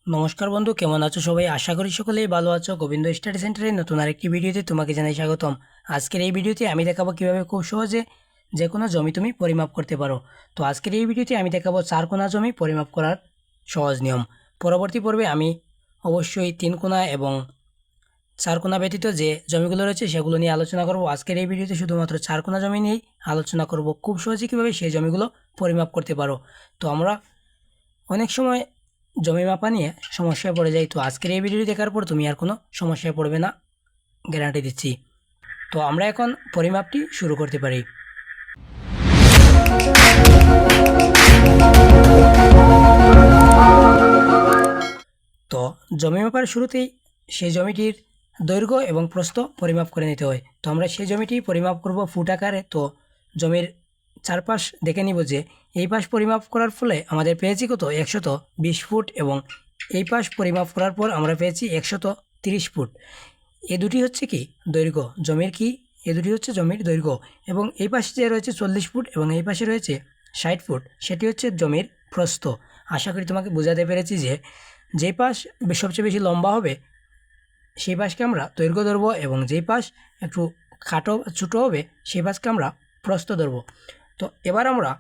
নমস্কার বন্ধু, কেমন আছো সবাই? আশা করি সকলেই ভালো আছো। গোবিন্দ স্টাডি সেন্টারের নতুন আরেকটি ভিডিওতে তোমাকে জানাই স্বাগতম। আজকের এই ভিডিওতে আমি দেখাবো কিভাবে খুব সহজে যে কোনো জমি তুমি পরিমাপ করতে পারো। তো আজকের এই ভিডিওতে আমি দেখাবো 4 কোণা জমি পরিমাপ করার সহজ নিয়ম। পরবর্তী পর্বে আমি অবশ্যই 3 কোণা এবং 4 কোণা ব্যতীত যে জমিগুলো রয়েছে সেগুলো নিয়ে আলোচনা করব। আজকের এই ভিডিওতে শুধুমাত্র 4 কোণা জমি নিয়েই আলোচনা করব, খুব সহজে কীভাবে সেই জমিগুলো পরিমাপ করতে পারো। তো আমরা অনেক সময় জমি মাপা নিয়ে সমস্যায় পড়ে যাই। তো আজকের এই ভিডিওটি দেখার পর তুমি আর কোনো সমস্যায় পড়বে না, গ্যারান্টি দিচ্ছি। তো আমরা এখন পরিমাপটি শুরু করতে পারি। তো জমি মাপার শুরুতেই সেই জমিটির দৈর্ঘ্য এবং প্রস্থ পরিমাপ করে নিতে হয়। তো আমরা সেই জমিটি পরিমাপ করব ফুট আকারে। তো জমির চারপাশ দেখে নিব যে এই পাশ পরিমাপ করার ফলে আমাদের পেয়েছি কত 120 ফুট, এবং এই পাশ পরিমাপ করার পর আমরা পেয়েছি 130 ফুট। এ দুটি হচ্ছে কি দৈর্ঘ্য জমির, কি এ দুটি হচ্ছে জমির দৈর্ঘ্য। এবং এই পাশে যে রয়েছে 40 ফুট এবং এই পাশে রয়েছে 60 ফুট, সেটি হচ্ছে জমির প্রস্থ। আশা করি তোমাকে বোঝাতে পেরেছি যে যেই পাশ সবচেয়ে বেশি লম্বা হবে সেই পাশকে আমরা দৈর্ঘ্য ধরবো, এবং যেই পাশ একটু ছোটো হবে সেই পাশকে আমরা প্রস্থ ধরবো। তো এবার আমরা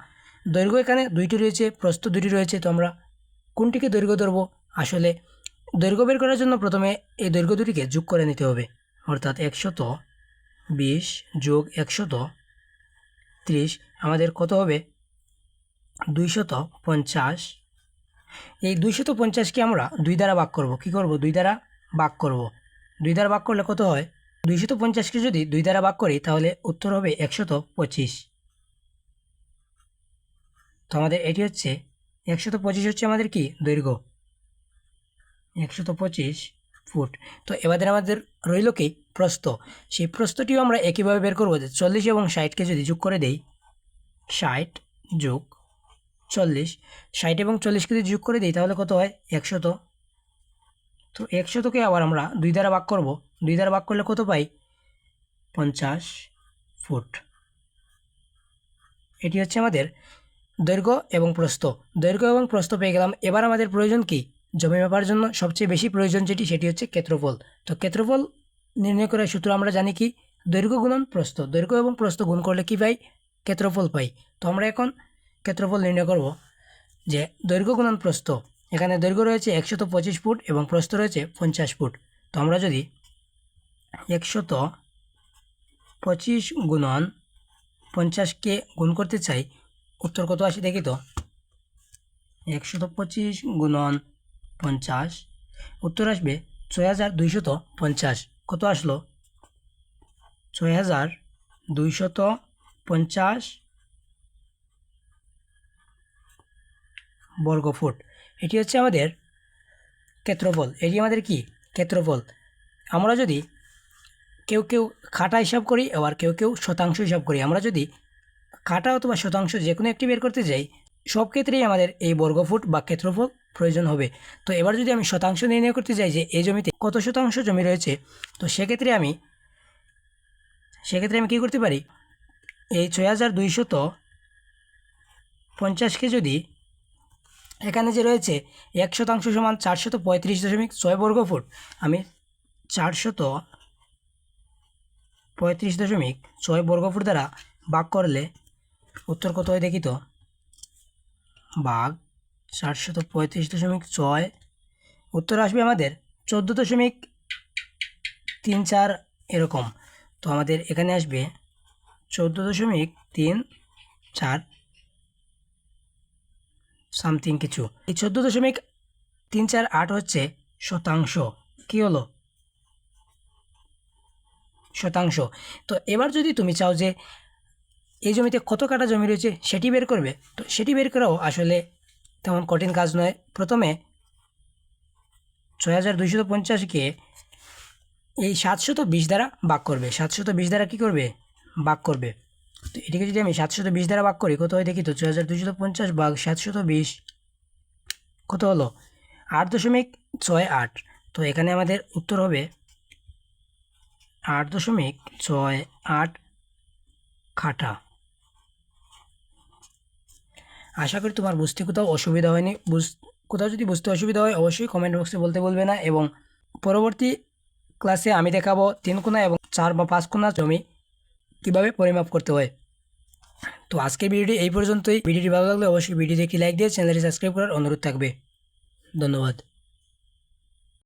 দৈর্ঘ্য এখানে দুইটি রয়েছে, প্রস্থ দুটি রয়েছে। তো আমরা কোনটিকে দৈর্ঘ্য ধরবো? আসলে দৈর্ঘ্য বের করার জন্য প্রথমে এই দৈর্ঘ্য দুটিকে যোগ করে নিতে হবে, অর্থাৎ 120 যোগ 130 আমাদের কত হবে 250। এই 250কে আমরা 2 দ্বারা ভাগ করব। কি করব? 2 দ্বারা ভাগ করব। 2 দ্বারা ভাগ করলে কত হয়? 250কে যদি 2 দ্বারা ভাগ করি তাহলে উত্তর হবে 125। তো আমাদের এটি হচ্ছে 125 হচ্ছে আমাদের কি দৈর্ঘ্য, 125 ফুট। তো এবারে আমাদের রইল কি প্রস্থ। সেই প্রস্থটিও আমরা একইভাবে বের করবো যে 40 এবং 60কে যদি যোগ করে দেই, 60 যোগ 40, 60 এবং 40কে যদি যোগ করে দিই তাহলে কত হয় 100। তো 100কে আবার আমরা 2 দ্বারা ভাগ করব। 2 দ্বারা ভাগ করলে কত পাই 50 ফুট। এটি হচ্ছে আমাদের দৈর্ঘ্য এবং প্রস্থ। দৈর্ঘ্য এবং প্রস্থ পেয়ে গেলাম। এবার আমাদের প্রয়োজন কি? জমি মাপার জন্য সবচেয়ে বেশি প্রয়োজন যেটি, সেটি হচ্ছে ক্ষেত্রফল। তো ক্ষেত্রফল নির্ণয় করার সূত্র আমরা জানি কি? দৈর্ঘ্য গুণন প্রস্থ। দৈর্ঘ্য এবং প্রস্থ গুণ করলে কি পাই? ক্ষেত্রফল পাই। তো আমরা এখন ক্ষেত্রফল নির্ণয় করব যে দৈর্ঘ্য গুণন প্রস্থ। এখানে দৈর্ঘ্য রয়েছে 125 ফুট এবং প্রস্থ রয়েছে 50 ফুট। তো আমরা যদি 125 গুণন 50কে গুণ করতে চাই, উত্তর কত আসে দেখি তো। 125 গুণন 50, উত্তর আসবে 6250। কত আসলো? 6250 বর্গফুট। এটি হচ্ছে আমাদের ক্ষেত্রফল। এটি আমাদের কি ক্ষেত্রফল। আমরা যদি কেউ কাঠা হিসাব করি, আবার কেউ শতাংশ হিসাব করি। আমরা যদি কাঠা অথবা শতাংশ যে কোনো একটি বের করতে যাই, সব ক্ষেত্রেই আমাদের এই বর্গফুট বা ক্ষেত্রফল প্রয়োজন হবে। তো এবার যদি আমি শতাংশ নির্ণয় করতে যাই যে এই জমিতে কত শতাংশ জমি রয়েছে, তো সেক্ষেত্রে আমি কী করতে পারি? এই 6250কে যদি এখানে যে রয়েছে 1% সমান 435.6 বর্গফুট, আমি 435.6 বর্গফুট দ্বারা ভাগ করলে উত্তর কত হয় দেখি তো। ভাগ 435.6, উত্তর আসবে আমাদের 14.34 এরকম। তো আমাদের এখানে আসবে 14.34 সামথিং কিছু। এই 14.348 হচ্ছে শতাংশ। কি হলো? শতাংশ। তো এবার যদি তুমি চাও যে এই জমিতে কত কাঠা জমি রয়েছে সেটি বের করবে, তো সেটি বের করাও আসলে তেমন কঠিন কাজ নয়। প্রথমে 6250কে এই 720 দ্বারা ভাগ করবে। 720 দ্বারা কী করবে? ভাগ করবে। তো এটিকে যদি আমি 720 দ্বারা ভাগ করি কত হয় দেখি তো। 6250 ভাগ 720 কত হলো? 8.68। তো এখানে আমাদের উত্তর হবে 8.68 কাঠা। আশা করি তোমার বুঝতে কোথাও অসুবিধা হয়নি, কোথাও যদি বুঝতে অসুবিধা হয় অবশ্যই কমেন্ট বক্সে বলতে ভুলবে না, এবং পরবর্তী ক্লাসে আমি দেখাবো 3 কোণা এবং 4 বা 5 কোণা জমি কীভাবে পরিমাপ করতে হয়। তো আজকের ভিডিওটি এই পর্যন্তই। ভিডিওটি ভালো লাগলে অবশ্যই ভিডিওতে একটি লাইক দিয়ে চ্যানেলটি সাবস্ক্রাইব করার অনুরোধ থাকবে। ধন্যবাদ।